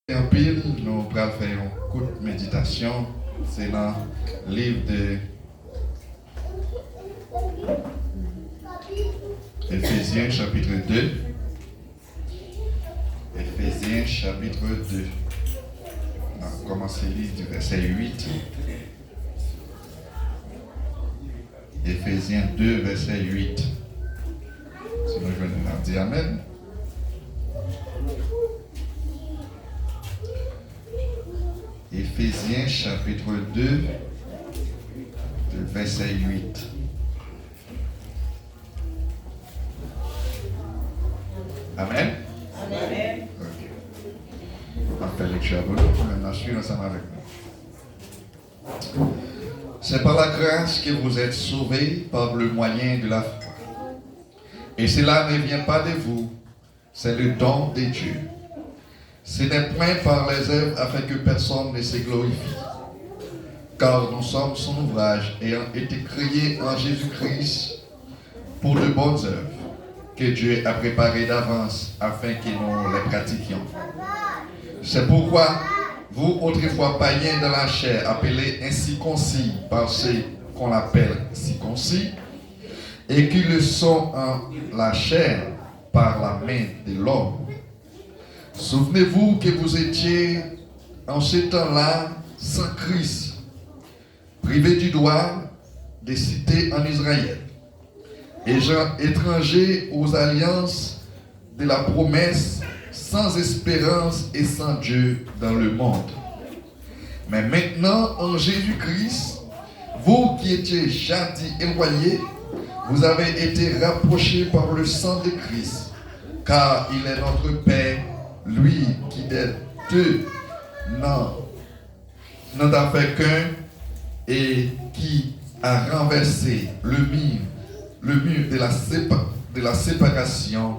En pile, nous allons faire une courte méditation. C'est dans le livre de Éphésiens chapitre 2. Éphésiens chapitre 2. On va commencer le livre du verset 8. Éphésiens 2, verset 8. Sinon, je vais nous dire Amen. Éphésiens chapitre 2, verset 8. Amen. Amen. Ok. On va faire lecture à vous. Maintenant, je suis ensemble avec nous. C'est par la grâce que vous êtes sauvés par le moyen de la foi. Et cela ne vient pas de vous, c'est le don de Dieu. Ce n'est point par les œuvres afin que personne ne se glorifie. Car nous sommes son ouvrage ayant été créés en Jésus-Christ pour de bonnes œuvres que Dieu a préparées d'avance afin que nous les pratiquions. C'est pourquoi vous, autrefois païens dans la chair, appelés incirconcis par ceux qu'on appelle circoncis, et qui le sont en la chair par la main de l'homme. Souvenez-vous que vous étiez en ce temps-là sans Christ, privés du droit des cités en Israël, et gens étrangers aux alliances de la promesse, sans espérance et sans Dieu dans le monde. Mais maintenant, en Jésus-Christ, vous qui étiez jadis éloignés, vous avez été rapprochés par le sang de Christ, car il est notre Père, lui qui est deux, n'en a fait qu'un, et qui a renversé le mur de la séparation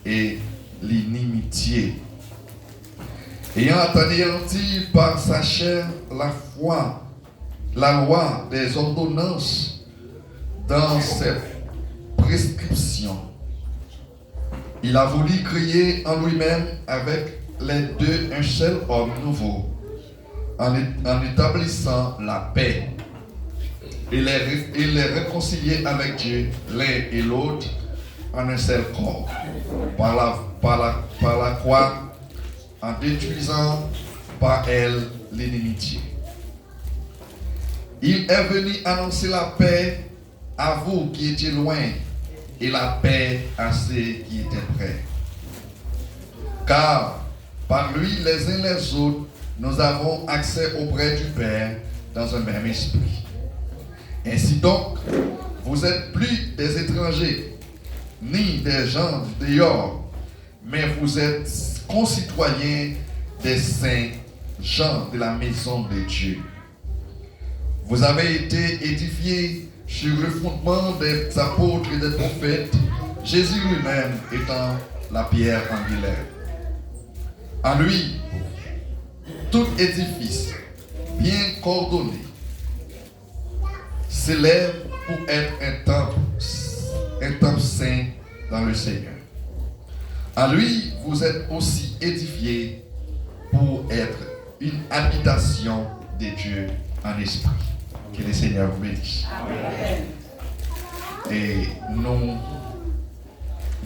et l'inimitié. Ayant anéanti par sa chair la loi des ordonnances dans ses prescriptions, il a voulu créer en lui-même avec les deux un seul homme nouveau, en établissant la paix, et les réconcilier avec Dieu l'un et l'autre en un seul corps, par la croix, en détruisant par elle l'inimitié. Il est venu annoncer la paix à vous qui étiez loin, et la paix à ceux qui étaient près. Car par lui, les uns les autres, nous avons accès auprès du Père dans un même esprit. Ainsi donc, vous n'êtes plus des étrangers, ni des gens du dehors, mais vous êtes concitoyens des saints gens de la maison de Dieu. Vous avez été édifiés sur le fondement des apôtres et des prophètes, Jésus lui-même étant la pierre angulaire. En lui, tout édifice bien coordonné s'élève pour être un temple saint dans le Seigneur. En lui, vous êtes aussi édifiés pour être une habitation de Dieu en esprit. Que le Seigneur vous bénisse. Amen. Et nous,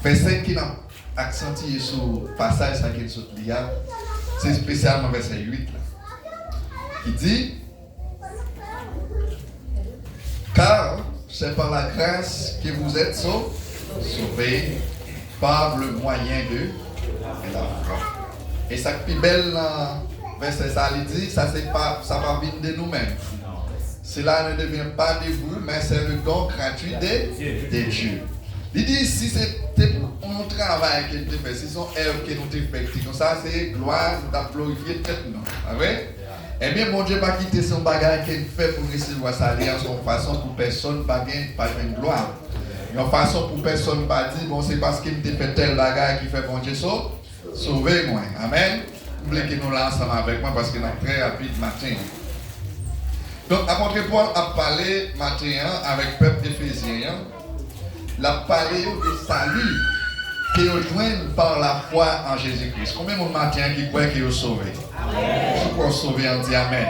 verset qui n'a accentué sur le passage qui est c'est spécialement verset 8 là, qui dit: car c'est par la grâce que vous êtes sauvés par le moyen de la foi. Et ça qui est belle verset ça il dit, ça va venir de nous-mêmes. Cela ne devient pas de vous, mais c'est le don gratuit de Dieu. Il dit, si c'était un travail que nous fait, si c'est une œuvre que nous faisons, ça c'est gloire, nous avons glorifié tête nous. Eh bien, mon Dieu n'a pas quitté son bagage qu'il fait pour recevoir sa vie en son façon pour personne pas de gloire. En façon pour personne pas dire, bon, c'est parce qu'il me fait tel bagage qui fait mon Dieu sauver moi. Amen. Vous voulez que nous là ensemble avec moi parce que nous sommes très rapide matin. Donc, apôtre Paul a parlé matin avec le peuple d'Éphésiens. Il a parlé de salut que que vous joignez par la foi en Jésus-Christ. Combien de matin qui croit qu'il est sauvé? Si vous êtes sauvé, on dit Amen.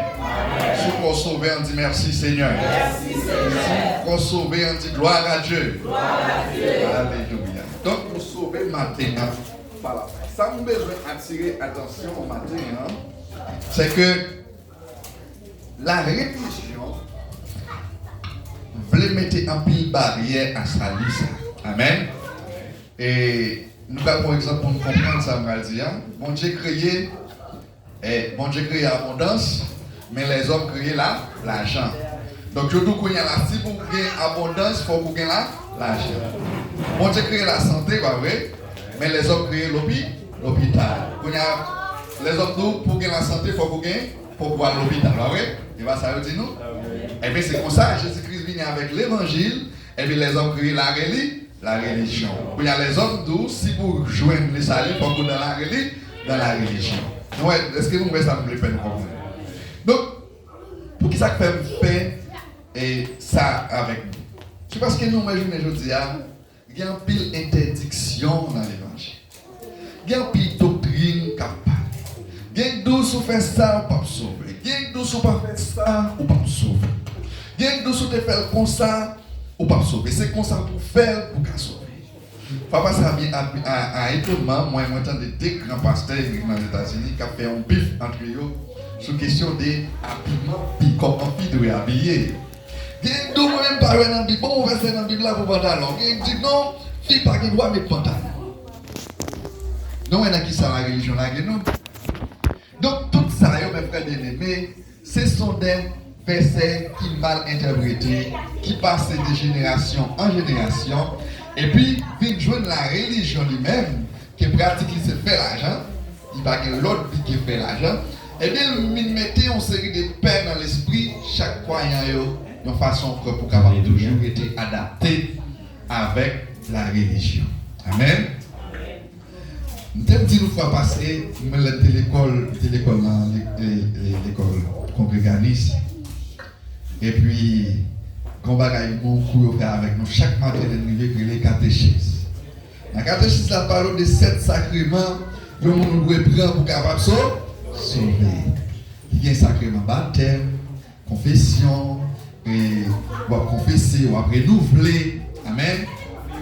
Si vous êtes sauvé, on dit merci Seigneur. Si vous êtes sauvé, on dit gloire à Dieu. Alléluia. Donc, vous sauvez matin par la foi. Ça me besoin d'attirer attention au matin, c'est que la religion voulait mettre un pile barrière à sa liste. Amen. Et nous avons par exemple pour nous comprendre ça, on va dire, bon Dieu créé abondance, mais les hommes créent l'argent. Donc je dis qu'il y a là, si vous avez abondance, il faut que vous ayez l'argent. Bon Dieu crée la santé, pas vrai, mais les hommes créent l'hôpital. Les hommes disent pour gagner la santé, il faut que vous ayez pour voir l'hôpital, pas vrai? Et bien ça veut dire nous. Et bien c'est comme ça, Jésus-Christ vient avec l'évangile, et bien les hommes créent la religion. Il y a les hommes disent, si vous joignez les saluts, il faut que vous dans la religion. Est-ce que nous ça nous fait comprendre? Donc, pour qui ça fait faire et ça avec nous? C'est parce que nous, je dis, il y a une pile d'interdiction dans l'évangile. Il y a une pile de doctrine capable. Il y a une douce ou faire ça ou pas sauver. Il y a une douce ou pas faire ça ou pas sauver. Il y a une douce ou te faire comme ça ou pas sauver. C'est comme ça pour faire pour qu'à sauver. Papa, ça vient à étonnement. Moi, j'entends des grands pasteurs dans les États-Unis qui ont fait un bif entre eux sur la question des habillements, puis comment ils doivent habiller. Il y a une douce même pas dans la Bible. Bon, on va faire dans la Bible là pour pantalon. Il y a une dit non, fille pas qui doit mettre pantalon. Non, il y a qui ça la religion là, non? Donc, tout ça, mes frères bien-aimés, ce sont des versets qui mal interprétés, qui passent de génération en génération, et puis, viennent joindre la religion lui-même, qui pratique, il se fait l'argent, il va que l'autre qui fait l'argent, et bien, il mettait une série de paix dans l'esprit, chaque croyant, de façon pour capable toujours être adapté avec la religion. Amen. Nous avons dit une fois passé, nous avons l'école congréganiste. Et puis, quand on a faire avec nous, chaque matin, nous avons les catéchistes. La catéchisme, la parole de 7 sacrements, le monde doit prendre pour capable de sauver. Il y a un sacrement baptême, confession, et on va confesser, on va renouveler. Amen.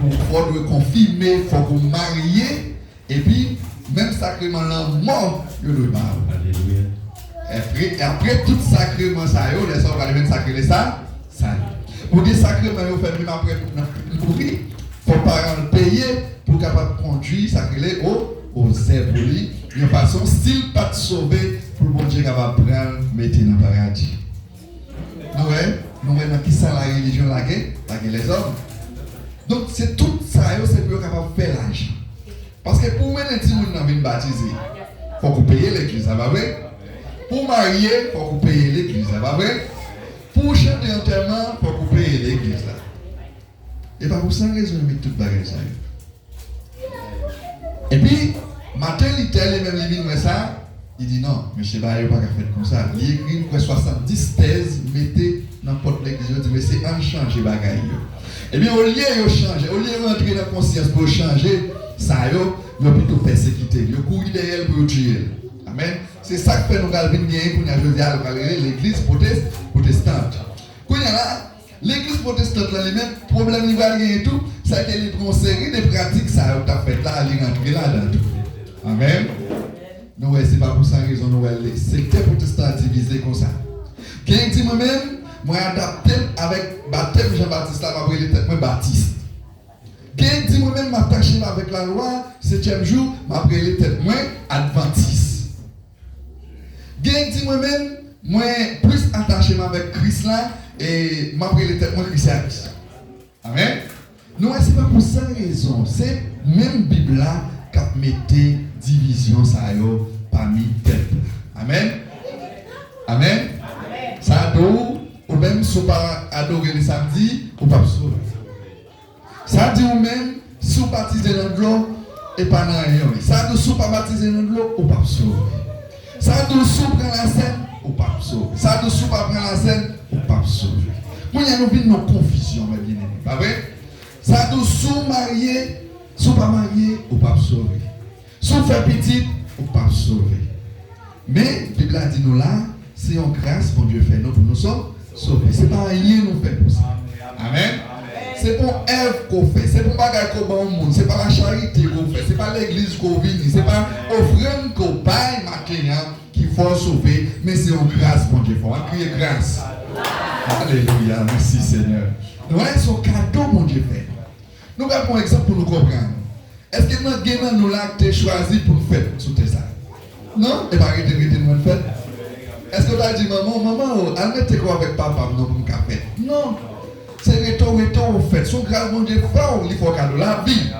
Il faut confirmer, il faut marier. Et puis, même sacrement là, mort, il doit parler. Et après tout sacrement, ça, les hommes vont sacrer ça. Pour des sacrements, il faut même après mourir. Il faut pas payer pour capable de conduire, sacrer aux zèbres. De façon, s'il pas sauvé, pour le bon Dieu capable de prendre, mettre dans le paradis. Nous voyons qui ça la religion, les hommes. Donc, c'est tout ça, c'est pour capable de faire l'argent. Parce que pour mener un petit monde dans une baptisé, il faut que vous payiez l'église, ça va vrai? Pour marier, il faut que vous payiez l'église, ça va vrai? Pour chanter enterrement, il faut que vous payiez l'église là. Et pas pour sans raison, mais tout bagage ça. Et puis, matin, il tel même les mais ça, il dit non, monsieur Baye, pas qu'à faire comme ça. Il écrit pour 70 thèses, mettez n'importe l'église, il dit mais c'est un changer bagaille. Et bien au lieu de changer, au lieu de rentrer dans la conscience pour changer, ça y a plutôt persécuté, il a couru derrière pour tuer. Amen. C'est ça que fait nous galvin bien pour nous dire l'église protestante. Quand il y a là, l'église protestante là, les mêmes problèmes il va rien et tout, c'est qu'elle prend une série de pratiques ça a fait là, elle rentre là-dedans. Amen. Nous c'est pas pour ça raison nous les secteurs protestants divisés comme ça. Qui dit moi-même, moi adapté avec baptême Jean-Baptiste là, après les têtes moi Baptiste. Qui dit moi-même m'attacher avec la loi, 7e jour, m'après les têtes moi adventiste. Qui dit moi-même, moi plus attaché avec Christ là et m'après les têtes moi christianisme. Amen. Nous c'est pas pour ça raison, c'est même Bible là qui mettait division ça yo parmi peuple. Amen. Amen. Ça ou même si vous pas adorer le samedi, ou pas sauver. Ça dit ou même si vous baptisez dans l'eau et pas dans rien. Ça dit si vous pas baptisé dans l'eau, ou pas sauver. Ça dit si vous prenez la scène, ou pas sauver. Ça dit si vous pas prendre la scène, ou pas sauver. Quand il y a une confusion, mes bien-aimés, pas vrai? Ça dit si vous mariez, Si vous pas marié, vous ne pouvez pas sauver. Si vous faites petit, vous ne pouvez pas sauver. Mais, la Bible a dit nous là, c'est en grâce que Dieu fait nous pour nous sauver. Ce n'est pas rien nous fait pour ça. Amen. C'est pour œuvre qu'on fait, c'est pour bagage qu'on bat au monde, c'est pas la charité qu'on fait, c'est pas l'église qu'on vit, c'est pas offrande qu'on paye maintenant qu'il faut sauver, mais c'est en grâce, mon Dieu. Il faut crier grâce. Alléluia, merci Seigneur. Nous avons son cadeau, mon Dieu fait. Nous avons un exemple pour nous comprendre. Est-ce que notre gamin nous l'a choisi pour nous faire sous tes ça? Non? Et pas arrêter de nous faire. Est-ce que tu as dit, maman, allez quoi avec papa pour nous faire? Non. C'est retour au fait. Son grâce, mon Dieu, fort, il faut cadeau la vie.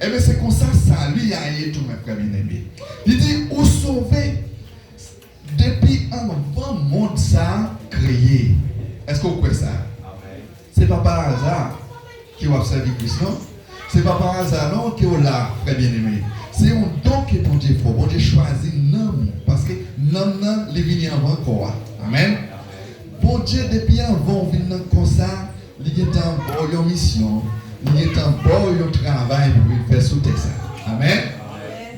Et bien c'est comme ça, ça lui a été tout, mes frères bien-aimés. Il dit, où sauver depuis avant le monde ça créé. Est-ce que vous croyez ça? Ce n'est pas par hasard qui a observé Christ, non? Ce n'est pas par hasard, non, qui est là, frère bien-aimé. C'est un don que mon Dieu fait. Mon Dieu choisit l'homme. Parce que l'homme, il vient avant quoi? Amen. Bon Dieu, depuis avant, il vient comme ça. Il est en bonne mission, il est en bon travail pour faire sauter ça. Amen.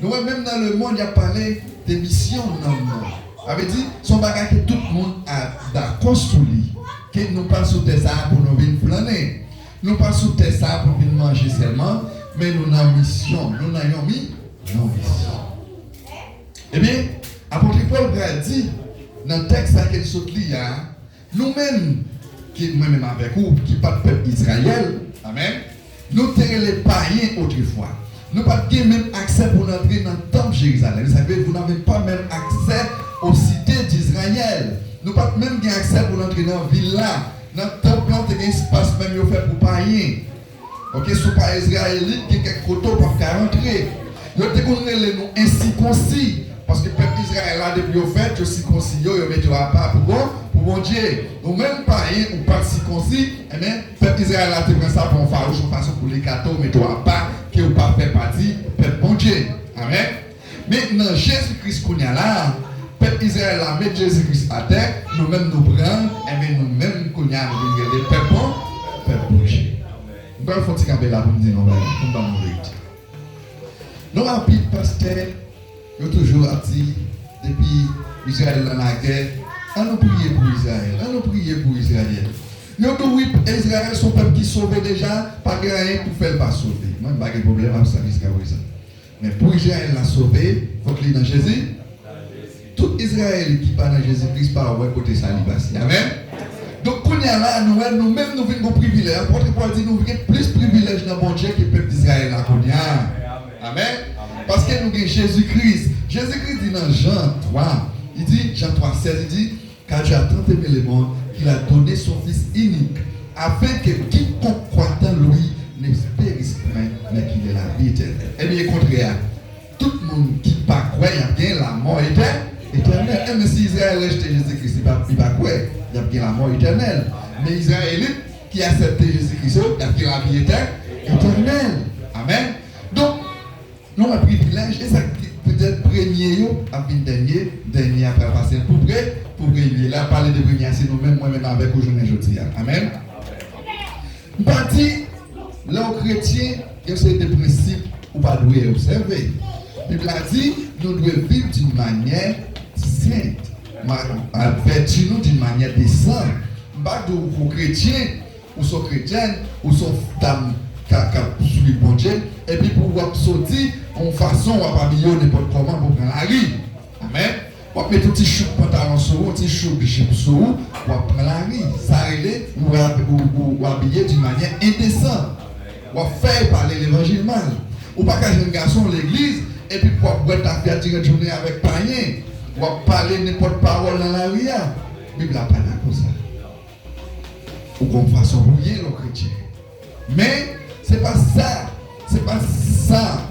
Nous-mêmes dans le monde, il y a parlé des missions. Avait dit, son bagage que tout le monde a construit, que nous pas sauter ça pour nous venir planer. Nous pas sauter ça pour venir manger seulement, mais nous avons mission. Nous avons mis nos missions. Eh bien, apôtre Paul a dit, dans le texte à quel saute il y a, nous-mêmes, qui moi-même avec vous, qui pas de peuple Israël, amen, nous sommes les païens autrefois. Nous n'avons pas même accès pour entrer dans le temple de Jérusalem. Vous savez, vous n'avez pas même accès aux cités d'Israël. Nous n'avons pas même accès pour entrer dans la ville là. Dans le temple, il y a un espace même fait pour païens. Ok, si vous n'êtes pas israélite, il y a quelques photos pour rentrer. Nous avons nous incirconcis. Parce que le peuple d'Israël a depuis au fait, je suis circoncis, je mets à part pour bon Dieu. Ou même païens ou pas circoncis, eh bien, le peuple d'Israël a pris ça pour un farouche, une façon pour les cathos, mais à part, qui ou pas fait partie, peuple bon Dieu. Amen. Mais dans Jésus-Christ qu'on y a là, le peuple d'Israël a mis Jésus-Christ à terre, nous-mêmes nous prenons, et bien nous-mêmes qu'on y a, nous regardons le peuple bon Dieu. Nous allons faire un petit camper là pour nous dire, nous allons mourir. Nous rapide, pasteur. Nous toujours dit, depuis Israël dans la guerre, on nous prier pour Israël, on nous prier pour Israël. Nous avons oui, Israël, son peuple qui sauvé déjà, pas de rien pour faire pas sauver. Moi, je n'ai pas de problème avec ça jusqu'à présent. Mais pour Israël la sauver, il faut qu'il est dans Jésus. Tout Israël qui parle dans Jésus-Christ, par ouais côté ça, il passe. Amen. Donc, quand on est là, nous-mêmes, nous venons de privilèges. Apôtre Paul dit, nous avons plus de privilèges dans mon Dieu que le peuple d'Israël. Amen. Parce que nous avons Jésus-Christ. Jésus-Christ dit dans Jean 3, il dit, Jean 3, 16, il dit, car Dieu a tant aimé le monde qu'il a donné son Fils unique, afin que quiconque croit en lui ne périsse point, mais qu'il ait la vie éternelle. Eh bien, au contraire, tout le monde qui ne croit pas, il y a bien la mort éternelle. Et même si Israël a rejeté Jésus-Christ, il ne croit pas, il y a bien la mort éternelle. Mais Israélite qui a accepté Jésus-Christ, il y a bien la vie éternelle. Amen. Donc, nous avons un privilège, et ça peut-être premier, dernier après passer pour premier. Là, parler de premier, c'est nous-mêmes, moi-même avec aujourd'hui. Amen. Nous partons, là, aux chrétiens, il y a des principes où pas doit observer. La Bible a dit, nous devons vivre d'une manière sainte, vertu d'une manière décente. Pas de chrétiens, ou sont chrétiennes, ou sont dames qui suivent bon Dieu, et puis pour pouvoir sortir en façon, on va habiller n'importe comment pour prendre la rue. Amen. On va mettre un petit chou de pantalon sur vous, un petit chou de chip sur vous, on va prendre la rue. Ça arrive, ou habiller d'une manière indécente. On va faire parler l'évangile mal. Ou pas qu'un jeune garçon à l'église, et puis pour boire ta fille à tirer de journée avec païen. On va parler n'importe parole dans la rue. La Bible n'a pas là comme ça. Ou comme façon rouiller le chrétien. Mais, c'est pas ça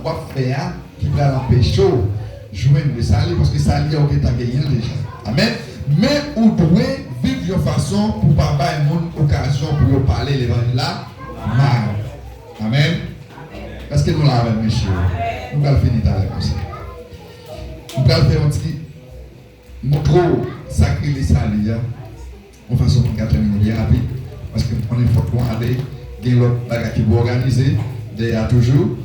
qu'on va faire qui va l'empêcher de jouer le salut parce que le salut est gagné déjà. Amen. Mais vous devez vivre de façon pour ne pas avoir une occasion pour parler l'évangile là. Amen. Parce que nous l'avons, monsieur. Nous allons finir avec ça. Nous allons faire un petit mot sacré les salut. De façon pour terminer bien rapide. Parce qu'on est fort loin d'aller. Il y a l'autre bagarre qui vous organiser, déjà toujours.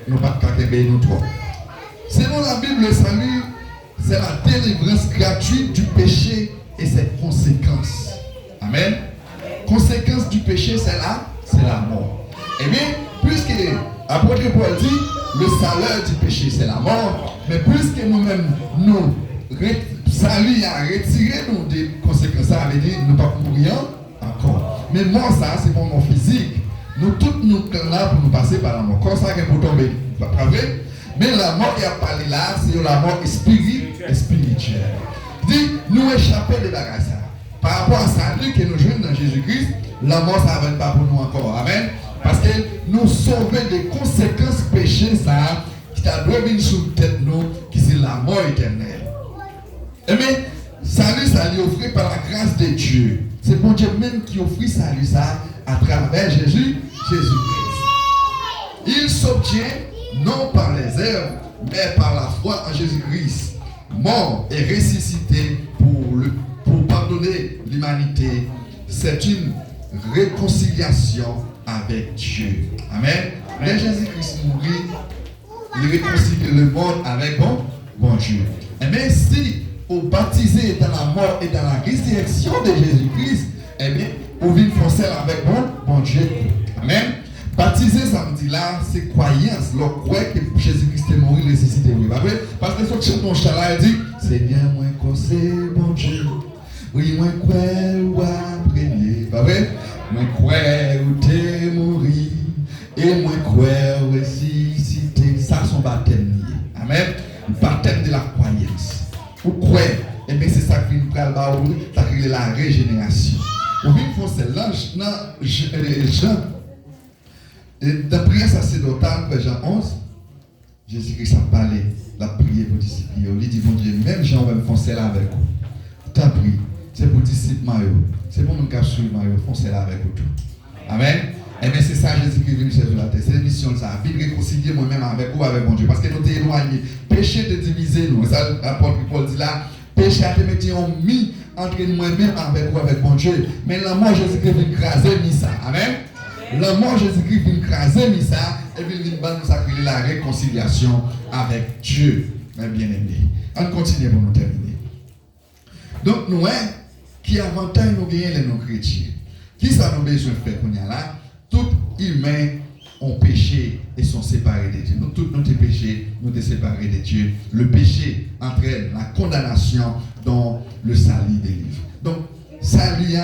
nous pas de nous trois. Selon la Bible, le salut, c'est la délivrance gratuite du péché et ses conséquences. Amen. Conséquence du péché, c'est la mort. Eh bien, puisque l'apôtre Paul dit, le salaire du péché, c'est la mort, mais puisque nous-mêmes, nous, salut a retiré nous des conséquences, ça veut dire nous ne pas mourir encore. Mais mort, ça, c'est pour mon physique. Nous tous nous là pour nous passer par la mort. Comme ça, pour tomber, pas vrai. Mais la mort qui a parlé là, c'est la mort spirituelle. Dit, nous échapper de la grâce. Par rapport à salut que nous jouons dans Jésus-Christ, la mort, ça ne va pas pour nous encore. Amen. Parce que nous sauver des conséquences péchés, ça, qui t'a donné sur la tête, nous, qui c'est la mort éternelle. Eh bien, salut, ça lui offert par la grâce de Dieu. C'est bon Dieu même qui offre salut, ça, à travers Jésus-Christ. Il s'obtient non par les œuvres, mais par la foi en Jésus-Christ, mort et ressuscité pour pardonner l'humanité. C'est une réconciliation avec Dieu. Amen. Mais Jésus-Christ mourit, il réconcilie le monde avec bon Dieu. Et bien si vous baptisez dans la mort et dans la résurrection de Jésus-Christ, eh bien, vous vivez foncé avec bon Dieu. Amen. Baptiser samedi là, c'est croyance. Le croit que Jésus-Christ est mort, ressuscité. Parce que ce que mon chala dit, Seigneur, moi, c'est bon Dieu. Oui, moi, crois ou après, pas vrai? Moi, crois ou t'es mort. Et moi, crois ou ressuscité. Ça, son baptême. Amen. Le baptême de la croyance. Vous croyez, et bien c'est ça qui nous prend le bas, ça crée la régénération. Vous voyez, il faut c'est l'ange, Jean, dans la prière sacerdotale, Jean 11, Jésus-Christ a parlé, la prière pour les disciples. Il dit, bon Dieu, même Jean va me foncer là avec vous. T'as pris, c'est pour les disciples, c'est pour nous qui suivre, foncer là avec vous tout. Amen. Et bien c'est ça Jésus-Christ est venu sur la terre. C'est l'émission de ça. Vivre réconcilier moi-même avec vous, avec mon Dieu. Parce que nous sommes éloignés. Péché de diviser nous. Ça, l'apôtre Paul dit là. Péché a été mis entre moi-même avec vous, avec mon Dieu. Mais la mort Jésus-Christ vient écraser ça. Amen. La mort Jésus-Christ vient écraser ça. Et puis il vient nous sacrer la réconciliation avec Dieu. Mes bien-aimés. On continue pour nous terminer. Donc nous, qui avantage nous gagner les non-chrétiens. Qui ça nous besoin de faire qu'on y a là? Tout humains ont péché et sont séparés de Dieu. Nous tous nous avons péché, nous sommes séparés de Dieu. Le péché entraîne la condamnation dans le salut des livres. Donc, salut,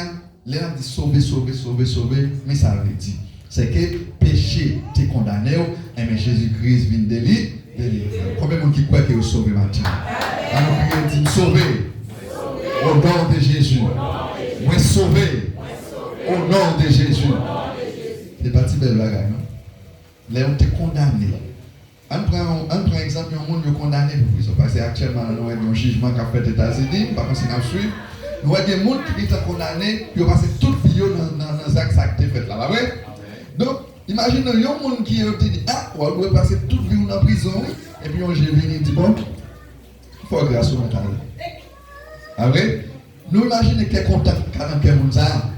l'air dit sauver, mais ça veut dire. C'est que péché t'es condamné, et mais Jésus-Christ vient délivrer. Combien de monde qui croit qu'il est sauvé maintenant? Alors, il dit sauver au nom de Jésus. Moi sauvé au nom de Jésus. C'est parti belle bagaille, non? Là, on est condamné. On prend exemple, un monde est condamné pour prison. Parce qu'actuellement, nous avons un jugement qui a fait aux États-Unis, par contre, c'est à suivre. Nous avons des gens qui sont condamnés, qui ont passé toute vie dans les actes qui ont fait là. Donc, imaginez un monde qui a dit, on doit passer toute vie en prison, et puis on est venu et dit, bon, il faut grâce au mental. Après, nous imaginons quel contact dans quel monde ça.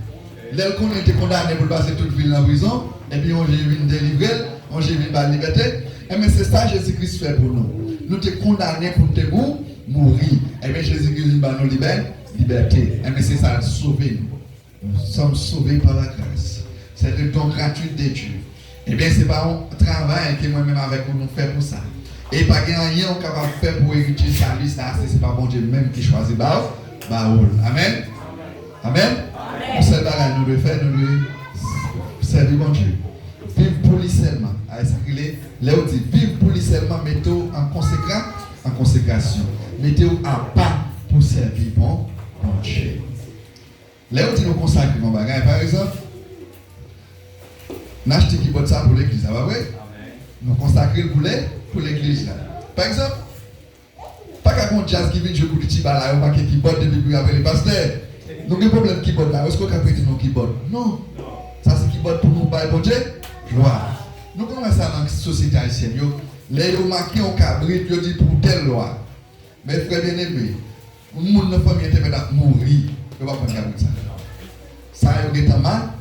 Là, qu'on a été condamné pour passer toute vie en prison, et puis on est venu délivrer, on est venu par la liberté. Et bien c'est ça que Jésus-Christ fait pour nous. Nous sommes condamnés pour nous mourir. Et bien Jésus-Christ nous libère, liberté. Et bien c'est ça, sauver nous. Nous sommes sauvés par la grâce. C'est le don gratuit de Dieu. Et bien c'est pas un travail que moi-même avec vous nous fait pour ça. Et pas rien qu'on capable de faire pour hériter salut, ça, c'est pas bon Dieu même qui choisit Baoul. Amen. Amen. Pour cette bagarre, nous devons faire, nous devons servir bon Dieu. Vivre pour lui seulement. Là où dit vivre pour lui seulement, mettez-vous en consécration. Mettez-vous à part pour servir bon Dieu. Là où dit nous consacrer mon bagage, par exemple, nous achetons qui botte ça pour l'église, ça va vrai? Nous consacrer pour l'église là. Par exemple, pas qu'à un jazz qui vient jouer pour le petit balai, pas qui botte depuis après les pasteurs. Nous avons un problème qui botte là. Est-ce qu'on a prêté nos qui botte? Non. Ça c'est qui botte pour nous, pour Dieu. Gloire. Nous commençons dans la société haïtienne. Les gens marquent un cabrit, ils disent pour telle loi. Mais frère bien aimé, le monde de la famille est mourir. Il ne va pas prendre cabrit ça. Ça a été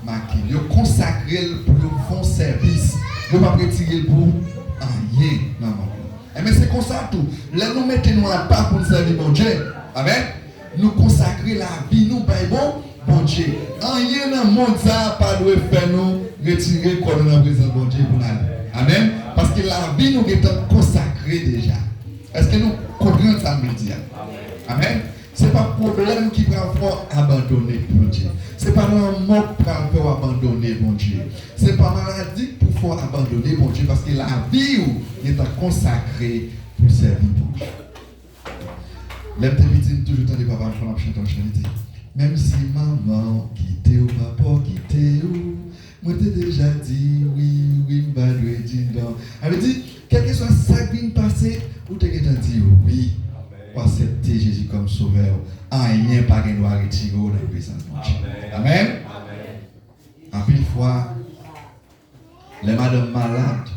marqué. Ils ont consacré pour faire service. Ils ne vont pas retirer pour rien dans le monde. Mais c'est comme ça tout. Là, nous mettons à part pour nous servir mon Dieu. Amen. Nous consacrer la vie, nous, par bon Dieu. Rien dans le monde, ça pas doit faire nous retirer quand nous avons besoin de bon Dieu pour nous. Amen. Parce que la vie, nous est consacrée déjà. Est-ce que nous comprenons ça, me dire? Amen. Ce n'est pas le problème qui va faire abandonner bon Dieu. Ce n'est pas un mot qui va faire abandonner bon Dieu. Ce n'est pas maladie pour faire abandonner bon Dieu. Parce que la vie est consacrée pour servir bon Dieu. Les petits victimes, toujours dans les papas, je vais chanter en chanter. Même si maman quitte ou papa quitte ou, moi t'ai déjà dit oui, m'ba doit dire non. Elle veut dire, quel que soit ça qui vient passer, ou t'es déjà dit oui, pour accepter Jésus comme sauveur. Rien pas qu'il doit retirer dans la présence de Dieu. Amen. En plus fois, les madames malades,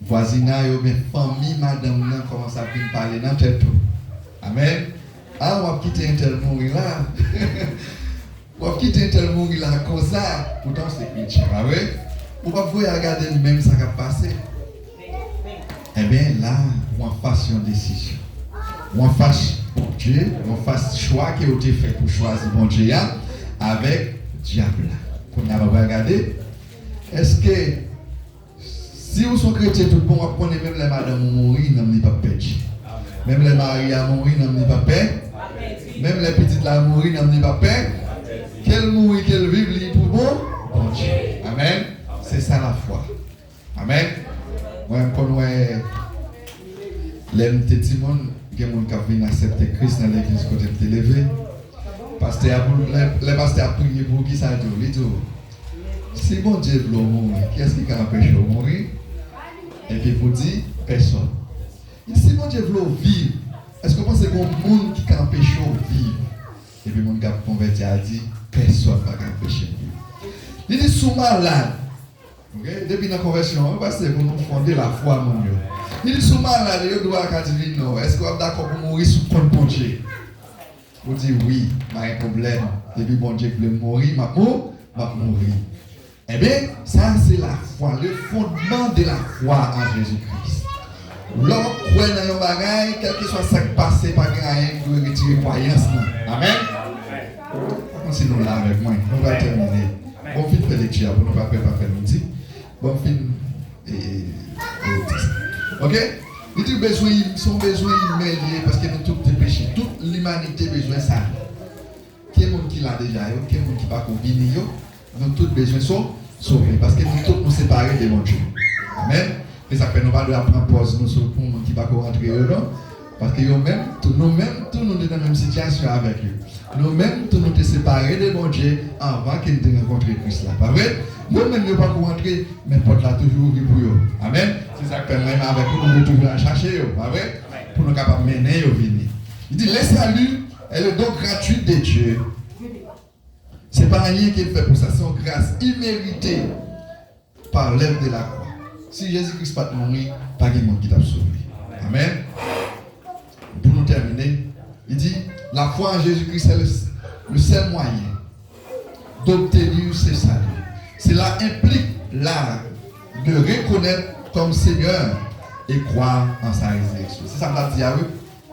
voisinage ou bien famille madame nan commence à venir parler dans tête tout. Amen. Ah, on va quitter un tel mourir là. On va quitter un tel mourir là comme ça. Pourtant c'est chrétien, ah oui. On va vous regarder même ça qui a passé. Eh bien là, on fasse une décision. On fasse pour Dieu, on fasse choix qui a été fait pour choisir bon Dieu avec diable. On a regardé. Est-ce que si vous êtes chrétien, tout le monde va prendre même les madames mourir, n'ont pas perdu. Même les maris à mourir, n'ont pas peur. Même les petites là mourir, n'ont pas peur. Qu'elles mourir, qu'elles vivent, libre pour bon Dieu. Amen. C'est ça la foi. Amen. Moi, je connais les petits monde, il y a des gens qui viennent accepter Christ dans l'église côté de l'élevé. Les pasteurs ont prié pour qui ça dit. Si bon Dieu veut mourir, qui est-ce qui a empêché de mourir? Et puis vous dites, personne. Si bon Dieu veut vivre, est-ce que vous pensez qu'il y a un monde qui a empêché de vivre? Et puis le monde qui a converti a dit, personne ne va empêcher de vivre. Il dit, sous malade. Okay? Depuis la conversion, parce que vous nous fondez la foi, mon Dieu. Il dit, sous malade, il doit dire non. Est-ce que vous êtes d'accord pour mourir sous compte bon Dieu? Vous dites oui, il y a un problème. Depuis bon Dieu veut mourir, je vais mourir. Eh bien, ça c'est la foi, le fondement de la foi en Jésus-Christ. L'homme croit dans un bagage, quel que soit ce qui passe, pas rien qui doit retirer croyance. Amen. Continuons là avec moi. On va terminer. Bon film de lecture, pour ne pas faire midi. Bon film et ok? Il dit besoin, son besoin immédiat parce que nous tous des péchés. Toute l'humanité a besoin de ça. Qui est le monde qui l'a déjà, qui est le monde qui va combiner. Nous tous besoin sont sauvés parce que nous tous nous séparés de mon Dieu. Amen. Et ça fait nous pas de prendre pause nous sur le monde qui va rentrer non parce que nous-mêmes tous nous dans la même situation avec eux. Nous-mêmes tous nous sommes séparés de mon Dieu avant qu'ils ne rencontrent Christ là. Pas vrai? Nous-mêmes nous pas rentrer mais porte là toujours pour eux. Amen. C'est ça que même avec nous nous toujours à chercher pas vrai? Pour nous capables mener au venir. Il dit le salut est le don gratuit de Dieu. Ce n'est pas rien qu'il fait pour ça, c'est une grâce imméritée par l'œuvre de la croix. Si Jésus-Christ n'a pas mourir, pas de monde qui t'a sauvé. Amen. Pour nous terminer, il dit la foi en Jésus-Christ est le seul moyen d'obtenir ce salut. Cela implique l'art de reconnaître comme Seigneur et croire en sa résurrection. C'est ça que je dis à eux,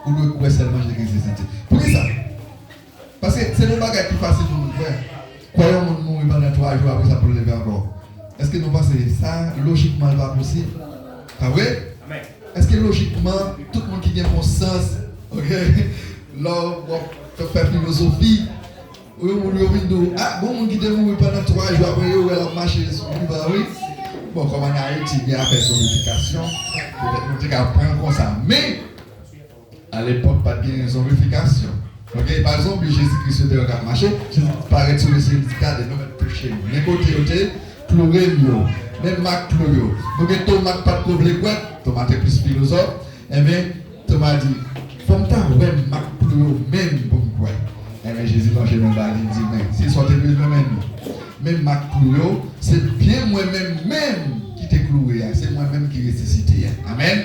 ou de croire seulement Jésus-Christ. Pourquoi ça? Parce que c'est le bagage qui est facile pour nous faire. Croyons que nous mourons pendant 3 jours après ça pour le lever encore. Est-ce que nous pensons que ça, logiquement, n'est pas possible? Pas vrai? Est-ce que logiquement, tout le monde qui a conscience, ok, là, on fait philosophie, on dit, ah, bon, on qui est mort pendant 3 jours après, on a marché sur le river, oui. Bon, comme on a Haïti, il y a fait zombification, peut-être nous disons qu'on prend comme ça. Mais, à l'époque, pas de zombification. Ok, par exemple, Jésus-Christ était en marché, Jésus paraît sur le syndicat de nous péchés. Les côtés, pleurer mieux. Même Marc pleure. Donc, Thomas pas de problème, Thomas est plus philosophe. Eh bien, Thomas dit, faut que tu aies Marc pleure, même pour quoi. Eh bien, Jésus marche dans la ligne, il dit, mais si sortez plus même. Même Marc pleure, c'est bien moi-même, même qui t'ai cloué, c'est moi-même qui ressuscité. Amen.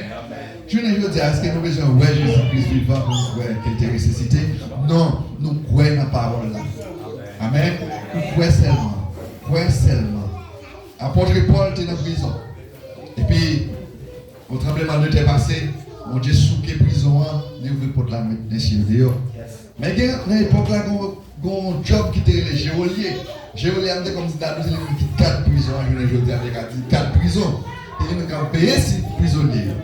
Je ne veux dire, est-ce que nous besoin de Jésus-Christ vivant pour nous qu'il était ressuscité? Non, nous croyons dans la parole là. Amen. Nous croyons seulement. Apôtre Paul était dans la prison. Et puis, porte la messieurs dehors. Mais dans l'époque là, un job qui était les géoliers. Géoliers, c'est comme si tu as 4 prisons, je dis avec 4 prisons. Et ils ont payé 6 prisonniers.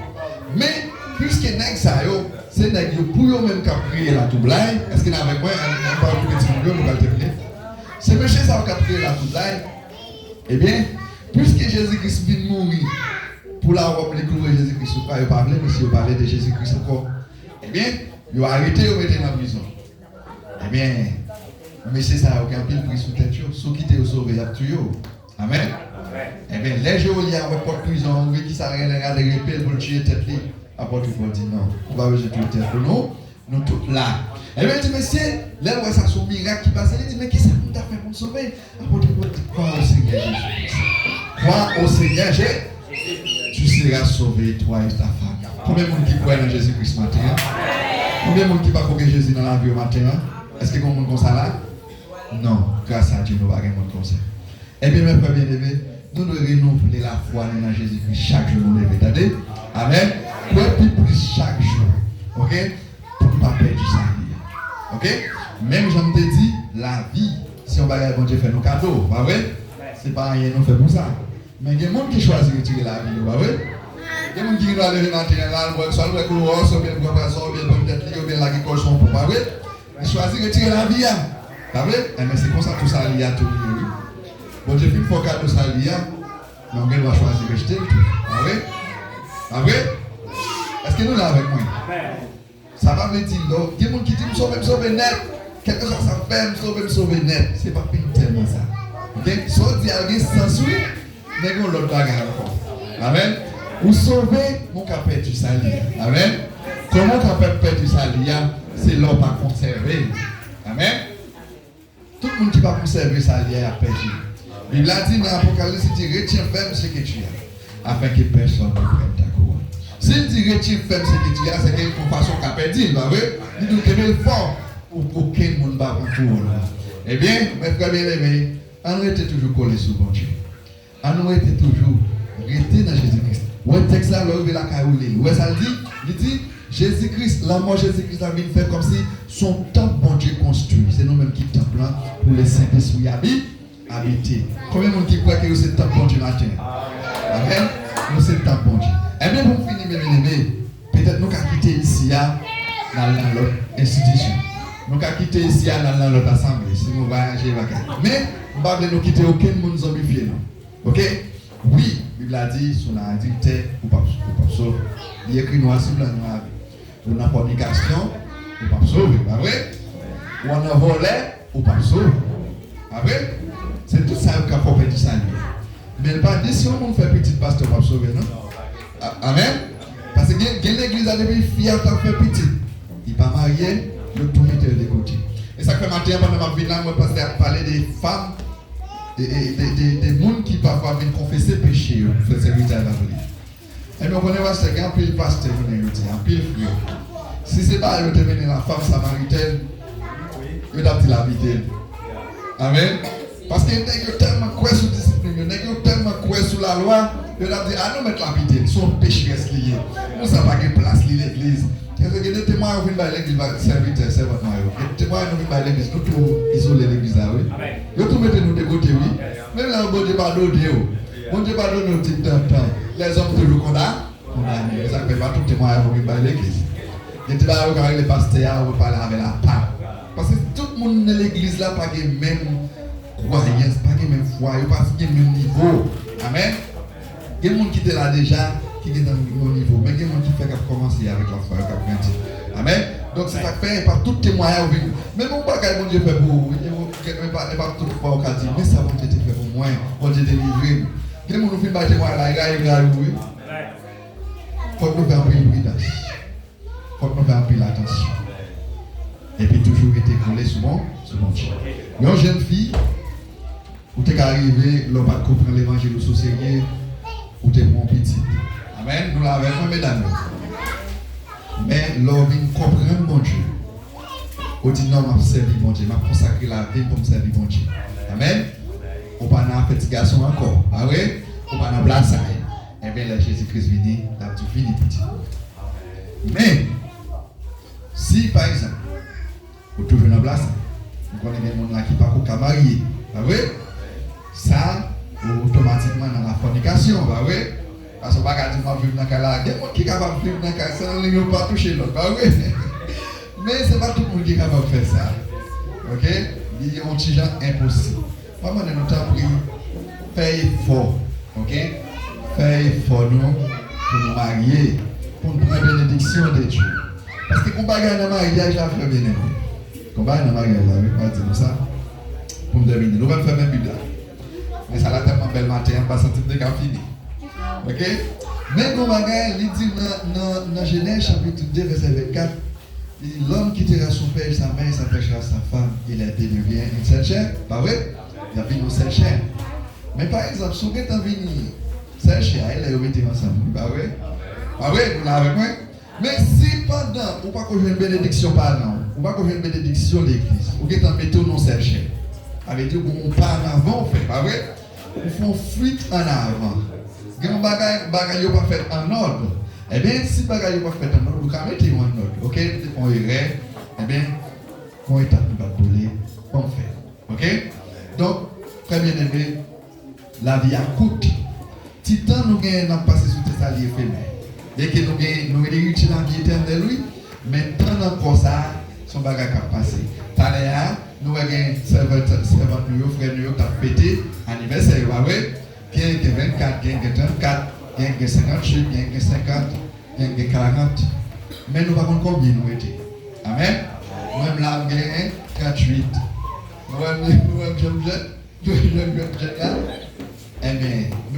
Mais, puisque nèg ça yo, c'est nèg yo pour eux même qui a prié la toublaille, est-ce qu'il avec moi on parle de petit milieu nous va terminer. C'est monsieur ça qui a prié la toublaille. Eh bien, puisque Jésus-Christ vient mourir pour la robe les courir Jésus-Christ pas il parler mais si il parlait de Jésus-Christ encore. Eh bien, il a arrêté il mettait dans la prison. Eh bien, monsieur ça aucun pile pris sous tête yo, sous quitter au sauver a tué. Amen. Eh bien, les géoliens ont pas de prison, oui, qui s'arrêtent à regarder les pelles pour le tuer tête li. Apôtre Paul dit non, on va besoin de tuer tête pour nous tous là. Eh bien, il dit, monsieur, là où ça son miracle qui passe, il dit, mais qui ça nous a fait pour nous sauver? Apôtre Paul dit, crois au Seigneur Jésus. Crois au Seigneur Jésus. Tu seras sauvé, toi et ta femme. Combien de monde qui croit dans Jésus-Christ matin? Combien de monde qui va croire Jésus dans la vie au matin? Est-ce que vous avez comme ça là? Non, grâce à Dieu, nous n'avons pas comme ça. Eh bien, mes frères bien-aimés, nous devons renouveler la foi dans Jésus-Christ chaque jour. Nous devons attendez. Amen. Pour plus chaque jour. Ok? Pour ne pas perdre ça. Ok? Même j'en te dis, la vie, si on va bon Dieu faire nos cadeaux, pas vrai? C'est pas rien nous fait pour ça. Mais il y a des gens qui choisissent de retirer la vie, pas vrai? Il y a des gens qui vont aller dans le soit le couloir, soit bien le poisson, bien le tête, ou bien l'agriculture, son pour pas vrai? Ils choisissent de retirer la vie, pas vrai? Mais c'est comme ça tout ça il y a tout. Bon Dieu, il faut cadeau ça il y a, mais on doit choisir de jeter tout. Pas vrai? Pas vrai? Est-ce que nous là avec moi? Ça va me dire, donc, il y a des gens qui disent me sauver net. Quelque chose ça fait, me sauver net. C'est pas tellement ça. Ok? Soit dit à sans suite, mais on l'autre bagarre encore. Amen. Ou sauver, mon capet du sali. Amen. Comment capet perd du sali? C'est l'homme à conserver. Amen. Tout le monde qui va conserver sali a perdu. La Bible a dit dans l'Apocalypse, il dit retiens ferme ce que tu as, afin que personne ne prenne ta couronne. S'il dit retiens ferme ce que tu as, c'est qu'il y a une façon qu'a perdu, pas vrai? Il dit qu'il est fort pour qu'aucun monde ne va prendre couronne. Eh bien, mes frères bien-aimés, on était toujours collés sur bon Dieu. On était toujours restés dans Jésus-Christ. Où est-ce texte là, l'homme de la caroule? Où est-ce ça il dit Jésus-Christ, la mort Jésus-Christ a venu faire comme si son temple bon Dieu construit. C'est nous-mêmes qui temple pour les Saint-Esprit habiter. Combien de monde qui croit que c'est le temple bon Dieu matin? Amen. Nous c'est le temple bon Dieu. Eh bien, pour finir, mes aimés, peut-être nous avons quitté ici dans l'autre institution. Nous avons quitté ici dans l'autre assemblée. Si nous voyageons, mais nous ne pouvons pas quitter aucun monde zombifié. Ok? Oui, la Bible a dit, sur la adultère, ou pas sauver. Il y a écrit noir sur blanc, noir. Ou la fornication, ou pas sauver, pas vrai? Ou on a volé, ou pas sauver. Pas vrai? C'est tout ça qui a fait du salut. Mais pas dit si on fait petit pasteur, pas sauver, non? Amen? Parce que l'église a devenu fière de faire petit. Il n'est pas marié, le tout mettre de côté. Et ça fait matin, pendant ma vie là, moi, parce que parler des femmes, des gens qui parfois viennent confesser péché, faire serviteur à la vie. Et bien, on connaît pas ce qu'il y a un pile pasteur, un pile frère. Si ce n'est pas eux qui la femme samaritaine, ils doivent la vie. Amen. Parce qu'ils ont tellement quoi sur la discipline, ils ont tellement quoi sur la loi, ils doivent dire, ah non, mettre la vie, ils sont pécheresse liés. Nous, ça n'a pas de place l'église. Parce que des témoins qui viennent à l'église, serviteur, servante, des témoins qui viennent à l'église, nous tous isoler l'église là, oui. Nous tous mettons nous de côté, oui. Même là, bon Dieu pas d'odier, bon Dieu pas donner nos petits temps. Les hommes toujours condamnés, ça ne fait pas tout témoin qui viennent à l'église. Les témoins avec les pasteurs, on va parler avec la part. Parce que tout le monde dans l'église là, pas le même croyance, pas le même foi, pas le même niveau. Amen. Il y a des gens qui étaient là déjà, qui est dans le niveau, mais il y a des gens qui fait commencer avec la foi, Amen. Donc c'est ça que fait par tous les moyens. Mais mon bagage, mon Dieu fait pour vous. Il pas tout fois au cas dit, mais ça va être fait pour moi, mon Dieu délivré. Il y a des gens qui font des moyens là, il y a oui. Il faut que nous fassions un peu de prudence. Il faut que nous fassions un peu d'attention. Et puis toujours été collé sur mon Dieu. Une jeune fille, où tu es arrivé, l'homme va comprendre l'évangile au sérieux, où tu es mon petit. Amen. Nous l'avons fait, mesdames. Mais l'homme comprend mon Dieu. On dit non, je servi mon Dieu, je consacre la vie pour me servir mon Dieu. Amen. On pas dans petit garçon encore. Ah oui? On pas dans blasaille. Eh bien, là, Jésus-Christ vient, là, tu finis petit. Mais, Si par exemple, vous trouvez une place, vous connaissez des gens qui ne sont pas mariés, ça, automatiquement dans la fornication, parce que vous ne pouvez pas vivre dans le cas. Il y a des gens qui sont capables de vivre dans le cas sans ne pas toucher l'autre, mais ce n'est pas tout le monde qui est capable de faire ça. Ok? Il y a un petit genre impossible. Maman, nous t'en prie, fais effort. Ok? Fais effort nous pour nous marier, pour nous prendre la bénédiction de Dieu. Parce que quand on bagaille dans le mariage, là, frère bien-aimé. Quand on bagaille dans le mariage, là, on va dire ça. Pour nous terminer, nous allons faire même Bible là. Mais ça l'a tellement belle matin, on va sentir que c'est fini. Ok? Mais quand on bagaille, il dit dans Genèse chapitre 2, verset 24. L'homme quittera son père et sa mère, s'attachera à sa femme, il devient une seule chair. Pas vrai? Il y a une seule chair. Mais par exemple, si vous êtes venu seule chair, il est remis ensemble. Pas vrai? Pas vrai? Vous l'avez avec moi? Mais si pendant, vous ne pouvez pas une bénédiction par an, vous ne pouvez pas une bénédiction de l'église, vous êtes en métaux non seule chair. Avec dire qu'on part en avant, on fait. Pas vrai? Vous font fuite en avant. Quand vous ne pas fait en ordre. Eh bien, si vous ne pouvez pas faire en ordre, vous pouvez mettre en ordre. Ok? On irait, eh bien, on est à tout battre, on fait. Ok? Donc, très bien aimé, la vie a coûté. Titan nous avons passé sur tes alliés éphémères. Dès que nous avons hérité la vie éternelle, lui, mais tant encore ça, son bagage a passé. Taléa, nous avons servant nous, frère nous, qui a fêté anniversaire, ouais? Qui a 24, qui a 34. Il y a 58, il y a 50, il y a 40. Mais nous ne savons pas combien nous étions. Amen. Même là, il y a 38. Nous avons eh bien, nous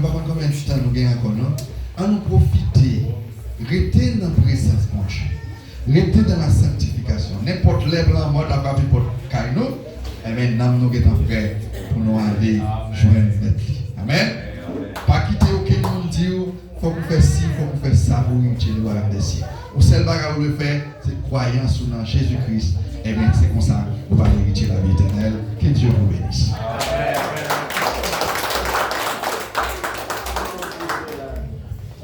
ne savons pas combien de temps nous avons encore. À nous profiter, rester dans la présence de Dieu. Rester dans la sanctification. N'importe les blancs, mort à Babi pour Kaino. Eh bien, nous sommes prêts pour nous aller joindre notre vie. Amen. Pas quitter aucun monde dit il faut qu'on fasse ci, il faut qu'on fasse ça pour hériter le royaume des cieux. Au seul bagage que vous faire, c'est croyance dans Jésus-Christ. Et bien c'est comme ça que vous allez hériter la vie éternelle. Que Dieu vous bénisse.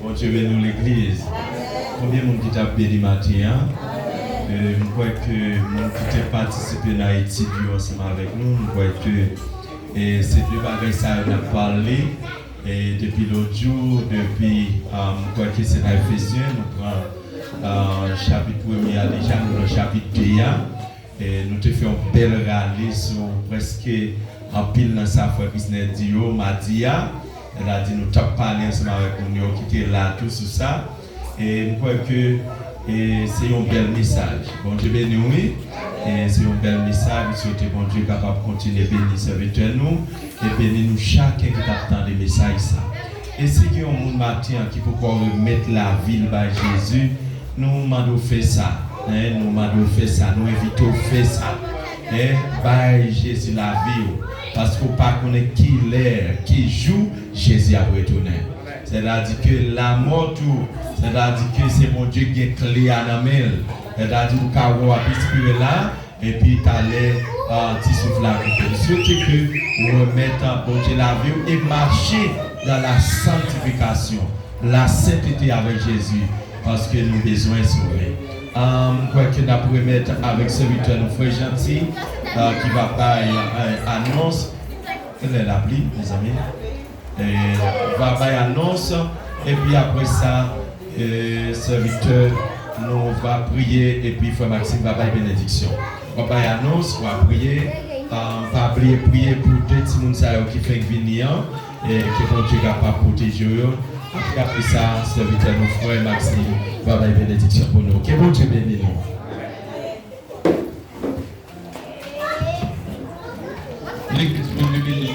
Bon Dieu bénisse l'église. Combien de monde qui t'a béni matin? Je crois que mon qui t'a participé à Haïti ensemble avec nous. Je crois que ces deux bagages ça a parlé. Et depuis l'autre jour, depuis, quoi que c'est dans Ephésiens, nous prenons chapitre 1er à déjà, nous le chapitre 2, et nous te faisons une belle rallye sur presque en pile dans sa foi business Dio, Madia. Elle a dit nous t'avons parlé ensemble avec nous qui était là, tout sur ça. Et je crois que c'est un bel message. Bon Dieu béni, oui. Et c'est un bel message. Je souhaite bon Dieu capable de continuer à bénir serviteur nous et bénir nous chacun qui attend des messages. Et si il y a un monde matin qui peut remettre la ville par Jésus, nous demandons faire ça. Nous demandons faire ça. Nous invitons à faire ça. Par Jésus la vie. Parce qu'on ne pas connaît qui l'air, qui joue, Jésus a retourné. C'est-à-dire que la mort, c'est-à-dire que c'est mon Dieu qui est clé à la main. C'est-à-dire que vous avez là, et puis tu allais souffler la vie. Surtout que vous remettez bon Dieu la vie et marcher dans la sanctification, la sainteté avec Jésus, parce que nous avons besoin de sauver. Quoi que nous pourrions mettre avec serviteur, nous frère gentil, qui va faire annonce. Quelle est l'appli, mes amis? Va faire annonce, et puis après ça, serviteur nous va prier, et puis frère Maxime va faire bénédiction. On va faire annonce, on va prier, pas oublier prier pour deux petits gens qui font venir et que bon Dieu est capable de protéger eux. Après ça, serviteur nous frère Maxime va faire bénédiction pour nous. Que bon Dieu bénisse nous. L'église bénisse.